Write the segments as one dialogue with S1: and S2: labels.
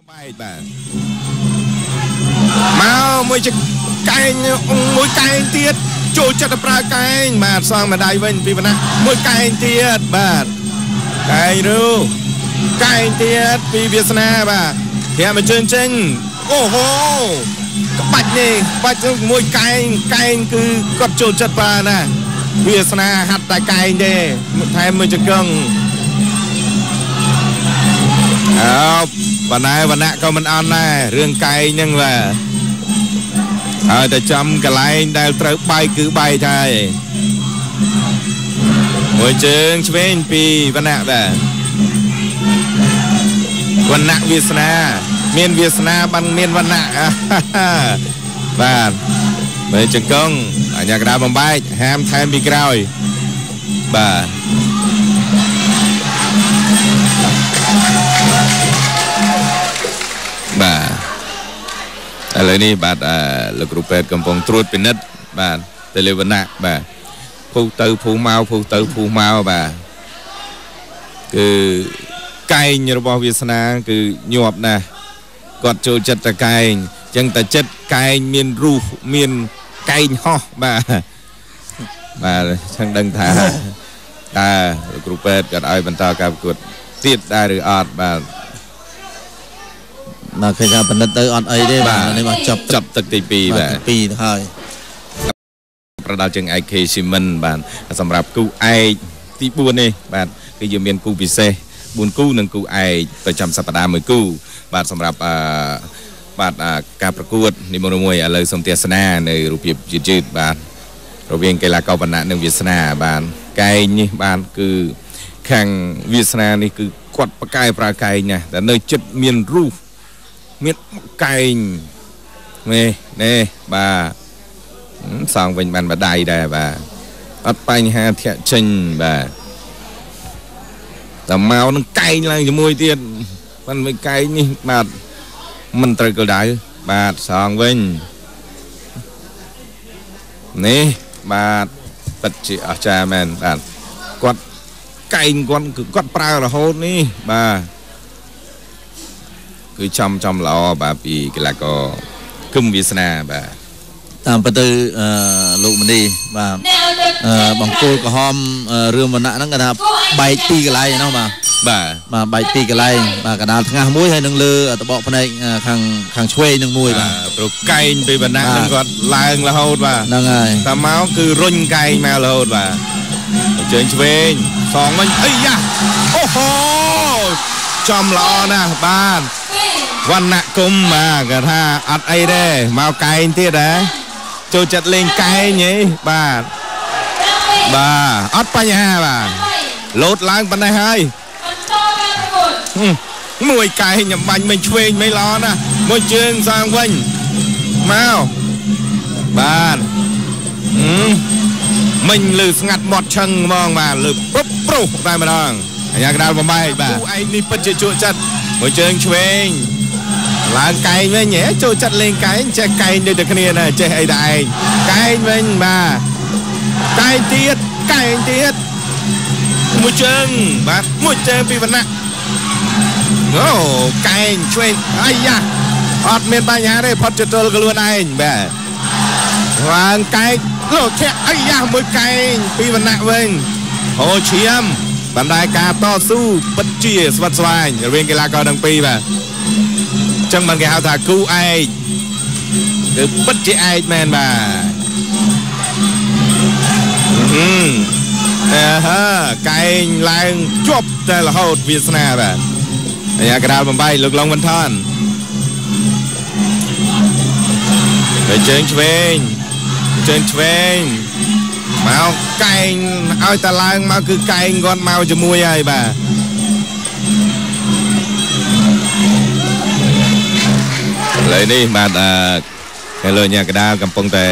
S1: Bài bà mau mới chụp cái mỗi cái tiết trôi chặt ra cái mà xong mà đại vinh vì vậy mỗi cái tiết bà cái đâu cái tiết vì Việt Nam bà thì mà chân chân ô hô bạch này bạch mỗi cái cứ cất trôi chặt ra nè Việt Nam hạt tại cái đây thay mới chụp cưngวันนี้ก็มันอ่อนแน่เรื่องไก่ยังว่าแต่จำกันไรได้ตรึกใบคือใบไทยมวยเชิงเชนปีวันนี้แบบวันนี้วิสนาเมียนวิสนาบังเมียนวันนี้แบบมวยเชิงกงอยากได้บอมใบแฮมไทยมีกรอยแบบបាទឥឡូវនេះបាទលោកគ្រូពេទ្យកំពុងត្រួតពិនិត្យបាទទៅលើវណ្ណៈបាទភូទៅភូមកភូទៅភូមកបាទគឺកែងរបស់វាសនាគឺញាប់ណាស់គាត់ចូលចិត្តតែកែងអញ្ចឹងតែចិត្តកែងមានរូសមានកែងហោះបាទឆឹងដឹងថាតើលោកគ្រូពេទ្យគាត់ឲ្យបន្តការប្រកួតទៀតដែរឬអត់បាទ
S2: mà khi ra phần đất tới on ấy đấy bà nên mà
S1: chậpទឹកទី2បាទ
S2: ទី2ហើយ
S1: ប្រដៅជើងឯក K-Cement បាទសម្រាប់គូឯកទី4នេះបាទគឺយើងមានគូពិសេស4គូនិងគូឯកប្រចាំសប្តាហ៍1គូបាទសម្រាប់បាទការប្រកួតនីមួយៗឥឡូវសូមទេសនានៅរូបភាពយឺតៗបាទរវាងកីឡាករវណ្ណៈនិងវាសនាបាទកែងនេះបាទគឺខាងវាសនានេះគឺគាត់ប្រកែប្រើកែងណាតែនៅចិត្តមានរូសមានកែងនេះបាទសងវិញបានបដៃដែរបាទអត់បញ្ហាធាក់ចេញបាទតែមកនឹងកែងឡើងជាមួយទៀតមិនមិនកែងនេះបាទមិនត្រូវកដៅបាទសងវិញនេះបាទពិតជាអស្ចារ្យមែនបាទគាត់កែងគាត់ប្រើរហូតនេះបាទគឺចំល្អបាទពីកីឡាករគឹមវាសនាបាទ
S2: តាមពិតទៅលោកមនីបាទបង្គោលក្រហមរឿងវណ្ណៈហ្នឹងគេថាបែក2កន្លែងហ្នឹងបាទបែក2កន្លែងបាទកណ្ដាលថ្ងាសមួយហើយនឹងលើតបកភ្នែកខាងឆ្វេងនឹងមួយបាទ
S1: ព្រោះកែងពីវណ្ណៈហ្នឹងគាត់ឡើងរហូតបាទ
S2: ហ្នឹងហើយ
S1: តែមកគឺរុញកែងមករហូតបាទជើងឆ្វេងសងវិញអីយ៉ាអូហូចំល្អណាស់បាទវណ្ណៈគុំបាទគេថាអត់អីទេមកកែងទៀតហ៎ចូលចិត្តលេងកែងហីបាទអត់បញ្ហាបាទលោតឡើងប៉ុណ្ណេះហើយមួយកែងញ៉ាំបាញ់មិនឆ្វេងមិនល្អណាស់មួយជើងសងវិញមកបាទមិញលឺស្ងាត់មាត់ឆឹងហ្មងបាទលឺប្រុសតែម្ដងអាយ៉ាកដាលបំបែកបាទគូឯងនេះពិតជាជក់ចិត្តមួយជើងឆ្វេងឡើងកែងវិញចូលចិត្តលេងកែងចេះកែងដូចតែគ្នាណាចេះអីតែឯងកែងវិញបាទកែងទៀតមួយជើងបាទមួយជើងពីវណ្ណៈអូកែងឆ្វេងអាយ៉ាអត់មានបញ្ហាទេផុតចតុលខ្លួនឯងបាទឡើងកែងលោកធាក់អាយ៉ាមួយកែងពីវណ្ណៈវិញអូឈាមបណ្ដាការតស៊ូពិតជាស្វិតស្វាញរវាងកីឡាករទាំងពីរបាទចឹងបានគេហៅថាគូឯកគឺពិតជាឯកមែនបាទកែងឡើងជាប់តែរហូតវាសនាបាទអាយ៉ាកដាលបំបីលោកឡុងវ៉ាន់ថនទៅជើងឆ្វេងមកកែងឲ្យតែឡើងមកគឺកែងគាត់មកជាមួយហើយបាទឥឡូវនេះបាទគេលើញ៉ាកដាលកំពុងតែ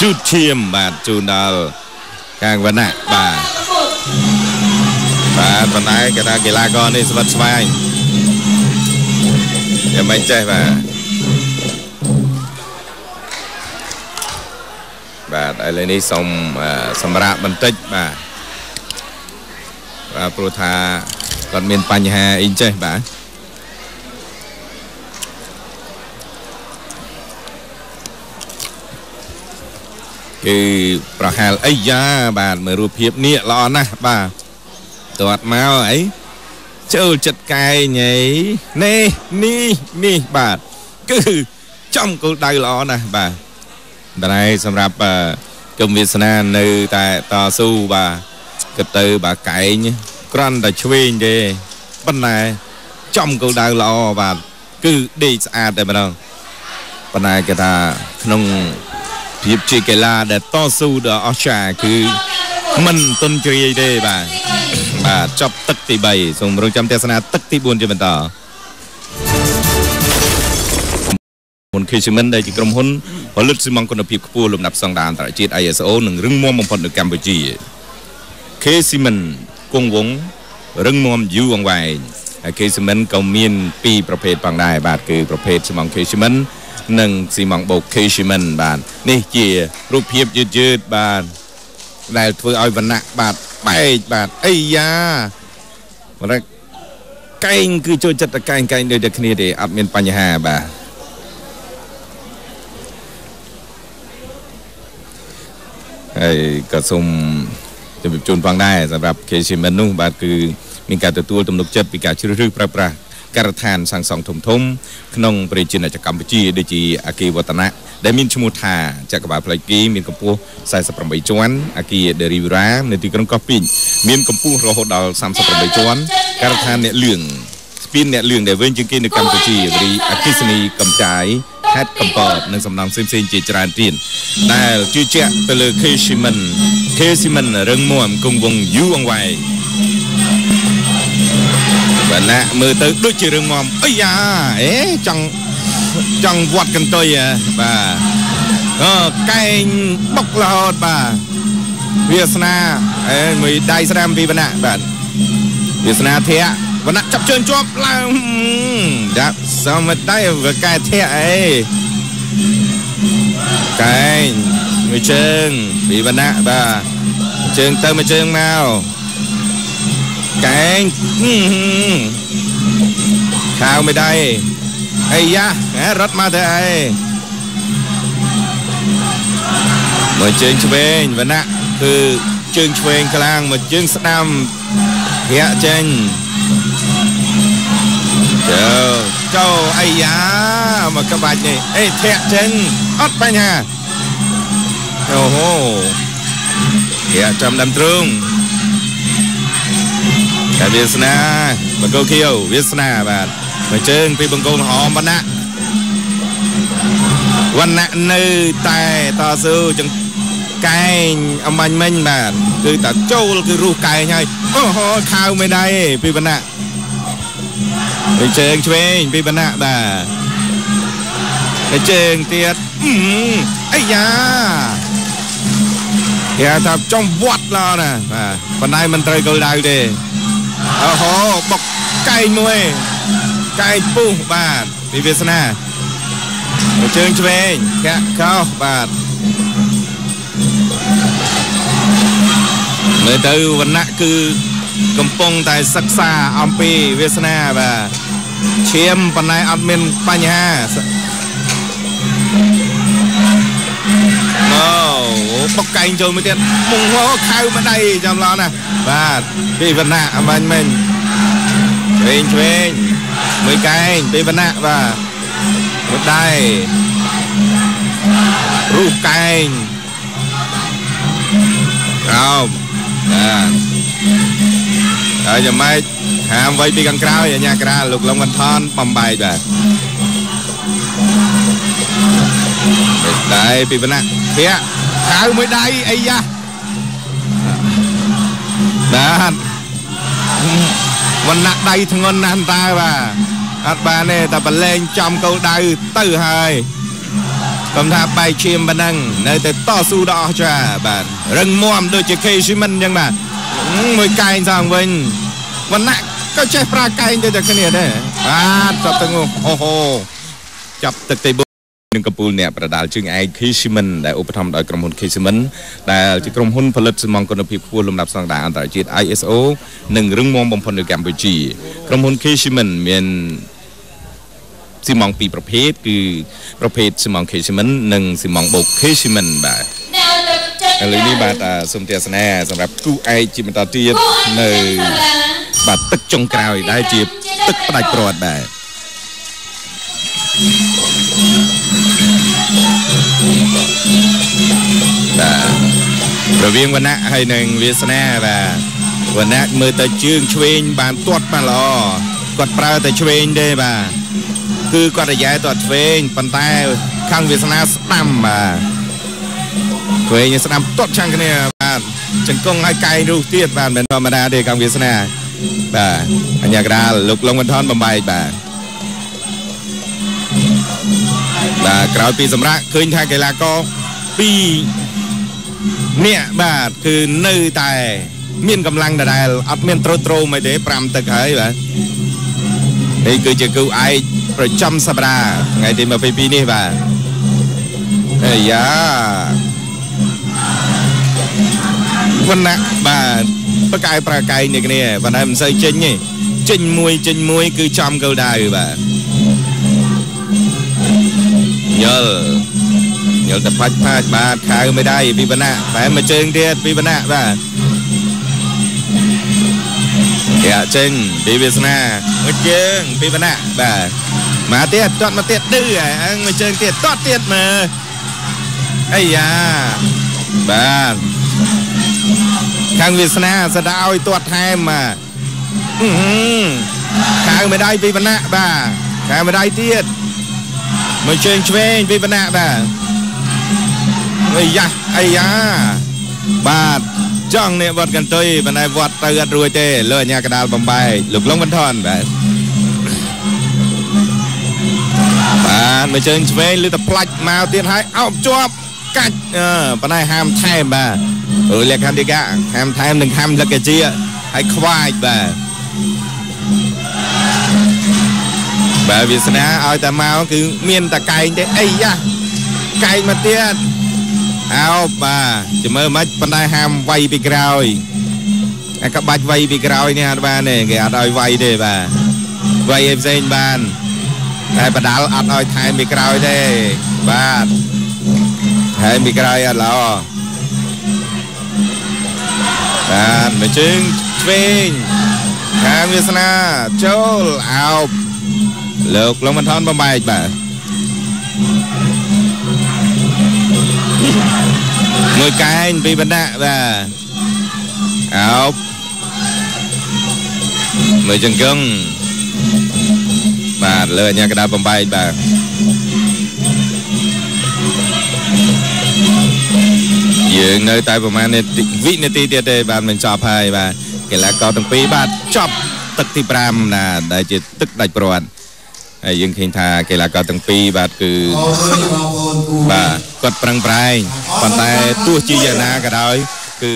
S1: ជូតឈាមបាទជូនដល់ខាងវណ្ណៈបាទប៉ុន្តែគេថាកីឡាករនេះស្វិតស្វាញយ៉ាងមិនចេះបាទឥឡូវនេះសូមសម្រាប់បន្តិចបាទព្រោះថាគាត់មានបញ្ហាអីចេះបាទ គឺប្រហែលអីយ៉ាបាទមើលរូបភាពនេះល្អណាស់បាទទាត់មកអីចូលចិត្តកែងអីនេះបាទគឺចំគោលដៅល្អណាស់បាទតែសម្រាប់គុំវាសនានៅតែតស៊ូបាទគិតទៅបាទកែងគ្រាន់តែឆ្វេងទេប៉ុន្តែចំគោលដៅល្អបាទគឺដេកស្អាតតែម្ដងប៉ុន្តែគេថាក្នុងភាពជាកីឡាដែលតស៊ូដ៏អស្ចារ្យគឺមិនទន់ជ្រាយទេបាទចប់ទឹកទី3សូមរងចាំទស្សនាទឹកទី4ជាបន្តមុន Cashman ដែលជាក្រុមហ៊ុនផលិតស៊ីម៉ង់គុណភាពខ្ពស់លំដាប់ស្តង់ដារអន្តរជាតិ ISO និងរឹងមាំបំផុតនៅកម្ពុជា Cashman គង់វង្សរឹងមាំយូរអង្វែងហើយ Cashman ក៏មាន2ប្រភេទផងដែរបាទគឺប្រភេទស៊ីម៉ង់ Cashman និងស៊ីម៉ង់បូក Cashman បាទនេះជារូបភាពយឺតបាទដែលធ្វើឲ្យវណ្ណៈបាទបែកបាទអីយ៉ាម្លេចកែងគឺចូលចិត្តតែកែងដូចតែគ្នាទេអត់មានបញ្ហាបាទហើយក៏សូមជម្រាបជូនផងដែរសម្រាប់ Cashman នោះបាទគឺមានការទទួលទំនុកចិត្តពីការជ្រើសរើសប្រើប្រាស់ការដ្ឋានសាងសង់ធំក្នុងប្រជាជាតិកម្ពុជាដូចជាអគារវឌ្ឍនៈដែលមានឈ្មោះថាចក្រវាឡផ្លេចគីមានកម្ពស់48ជាន់អគារ The Riviera នៅទីក្រុងកោះពេជ្រមានកម្ពស់រហូតដល់38ជាន់ការដ្ឋានអ្នកលឿងស្ពានអ្នកលឿងដែលវែងជាងគេនៅកម្ពុជាអគ្គិសនីកំចាយខេត្តកំពតនិងសំណង់ផ្សេងជាច្រើនទៀតដែលជឿជាក់ទៅលើ Cashman រឹងមាំគង់វង្សយូរអង្វែងបាទណាមើលទៅដូចជារឿងមកអីយ៉ាចង់វត្តកន្ទុយបាទកែងបុករហូតបាទវាសនាមួយដៃស្ដាំពីវណ្ណៈបាទវាសនាធៈវណ្ណៈចាប់ជើងជាប់ឡើងដាក់សមតែវាកែធៈកែងមួយជើងពីវណ្ណៈបាទជើងទៅមួយជើងមកកែងខាវមិនដែរអីយ៉ារត់មកទៅអីមួយជើងឆ្វេងវណ្ណៈគឺជើងឆ្វេងខ្លាំងមួយជើងស្ដាំធាក់ចេញចូលអីយ៉ាមកក្បាច់នេះធាក់ចេញអត់បញ្ហាអូហូធាក់ចំដាំទ្រូងតែវាសនាបង្គោលខៀវវាសនាបាទមួយជើងពីបង្គោលហមវណ្ណៈនៅតែតស៊ូចង្កែងអមាញ់មិញបាទគឺតែចូលគឺរុះកែងហើយអូហូខាវមិនដែរពីវណ្ណៈមួយជើងឆ្វេងពីវណ្ណៈបាទមួយជើងទៀតអីយ៉ាគេថាចំវត្តឡណាបាទប៉ុន្តែមិនត្រូវគោលដៅទេអូហូបុកកែងមួយកែងពុះបាទពីវាសនាមួយជើងឆ្វេងកាក់កោបាទមើលទៅវណ្ណៈគឺកំពុងតែសិក្សាអំពីវាសនាបាទឈាមប៉ុន្តែអត់មានបញ្ហាបុកកែងចូលមួយទៀតមុងខៅមកដៃចាំឡោណាបាទពីវណ្ណៈអមាញ់មិញឆ្វេងមួយកែងពីវណ្ណៈបាទមួយដៃរុះកែងអោបបាទហើយយ៉ាងម៉េចហាមໄວពីខាងក្រោយអាញាក្រាលលោកលងវណ្ណថនបំបែកបាទដៃពីវណ្ណៈភាកខៅមួយដៃអីយ៉ាបាទវណ្ណៈដៃធ្ងន់ណាស់តើបាទអត់បានទេតែបលែងចំគោលដៅទៅហើយកុំថាបែកឈាមប៉ុណ្ណឹងនៅតែតស៊ូដល់អស់ចាបាទរឹងមាំដូចជា Cashman អញ្ចឹងបាទមួយកែងសងវិញវណ្ណៈក៏ចេះប្រើកែងដូចតែគ្នាដែរបាទចាប់ទៅអូហូចាប់ទឹកទីនឹងកំពូលអ្នកប្រដាល់ជើងឯក Cashman ដែលឧបត្ថម្ភដោយក្រុមហ៊ុន Cashman ដែលជាក្រុមហ៊ុនផលិតស៊ីម៉ង់គុណភាពខ្ពស់លំដាប់ស្តង់ដារអន្តរជាតិ ISO និងរឹងមាំបំផុតនៅកម្ពុជាក្រុមហ៊ុន Cashman មានស៊ីម៉ង់2ប្រភេទគឺប្រភេទស៊ីម៉ង់ Cashman និងស៊ីម៉ង់បូក Cashman បាទ ឥឡូវនេះបាទសូមទស្សនាសម្រាប់គូឯកជាបន្តទៀតនៅបាទទឹកចុងក្រោយដែលជាទឹកផ្ដាច់ព្រាត់ដែរបាទរវាងវណ្ណៈហើយនឹងវាសនាបាទវណ្ណៈមើលទៅជើងឆ្វេងបានទាត់បានល្អគាត់ប្រើតែឆ្វេងទេបាទគឺគាត់រយែទាត់ឆ្វេងប៉ុន្តែខាងវាសនាស្ដាំបាទឆ្វេងស្ដាំទាត់ឆាំងគ្នាបាទចង្គង់ឲ្យកែងរុះទៀតបាទមិនធម្មតាទេខាងវាសនាបាទអញ្ញាកដាលលោកលងវណ្ណថនបំបែកបាទក្រោយពីសម្រាប់ឃើញថាកីឡាករ2នាក់បាទគឺនៅតែមានកម្លាំងដដែលអត់មានត្រូមអីទេ5ទឹកហើយបាទនេះគឺជាគូឯកប្រចាំសប្តាហ៍ថ្ងៃទី22នេះបាទអាយ៉ាវណ្ណៈបាទប្រកែប្រកែនេះគ្នាប៉ុន្តែមិនសូវចេញទេចេញមួយគឺចំគោលដៅបាទយល់តែផាច់បាទខៅមិនដែរពីវណ្ណៈតែមួយជើងទៀតពីវណ្ណៈបាទយ៉ាចេញពីវាសនាមួយជើងពីវណ្ណៈបាទមកទៀតទាត់មកទៀតឌឺហើយមួយជើងទៀតទាត់ទៀតមើលអាយ៉ាបាទខាងវាសនាស្ដាយទាត់ថែមបាទខាងមិនដែរពីវណ្ណៈបាទខាងមិនដែរទៀតមួយជើងឆ្វេងពីវណ្ណៈបាទអាយ៉ាបាទចង់នេះវត្តកន្ទុយប៉ុន្តែវត្តទៅអត់រួចទេលើអាញាកដាលបំបែកលោកលងវណ្ណថនបាទមួយជើងឆ្វេងឬតែផ្លាច់មកទៀតហើយអោបជាប់កាច់ប៉ុន្តែហាមថែមបាទលក្ខន្តិកៈហាមថែមនិងហាមលក្ខជាហើយខ្វាយបាទវាសនាឲ្យតែមកគឺមានតែកែងទេអីយ៉ាកែងមកទៀតអោបបាទចាំមើលមិនប៉ុន្តែហាមវាយពីក្រោយអាក្បាច់វាយពីក្រោយនេះអត់បានទេគេអត់ឲ្យវាយទេបាទវាយឯផ្សេងបានតែបដាល់អត់ឲ្យថែមពីក្រោយទេបាទថែមពីក្រោយអត់ល្អបាទមួយជើងឆ្វេងខាងវាសនាចូលអោបលោកលងវណ្ណថនបំបែកបាទមួយកែងពីវណ្ណៈបាទអោបមួយចង្គង់បាទលើអាញាកដាលបំបែកបាទយើងនៅតែប្រហែលវិនាទីទៀតទេបាទមិនចប់ហើយបាទកីឡាករទាំងពីរបាទចប់ទឹកទី5ណាដែលជាទឹកដាច់ព្រាត់ហើយយើងឃើញថាកីឡាករទាំងពីរបាទគឺបាទគាត់ប្រឹងប្រែងប៉ុន្តែទោះជាយ៉ាងណាក៏ដោយគឺ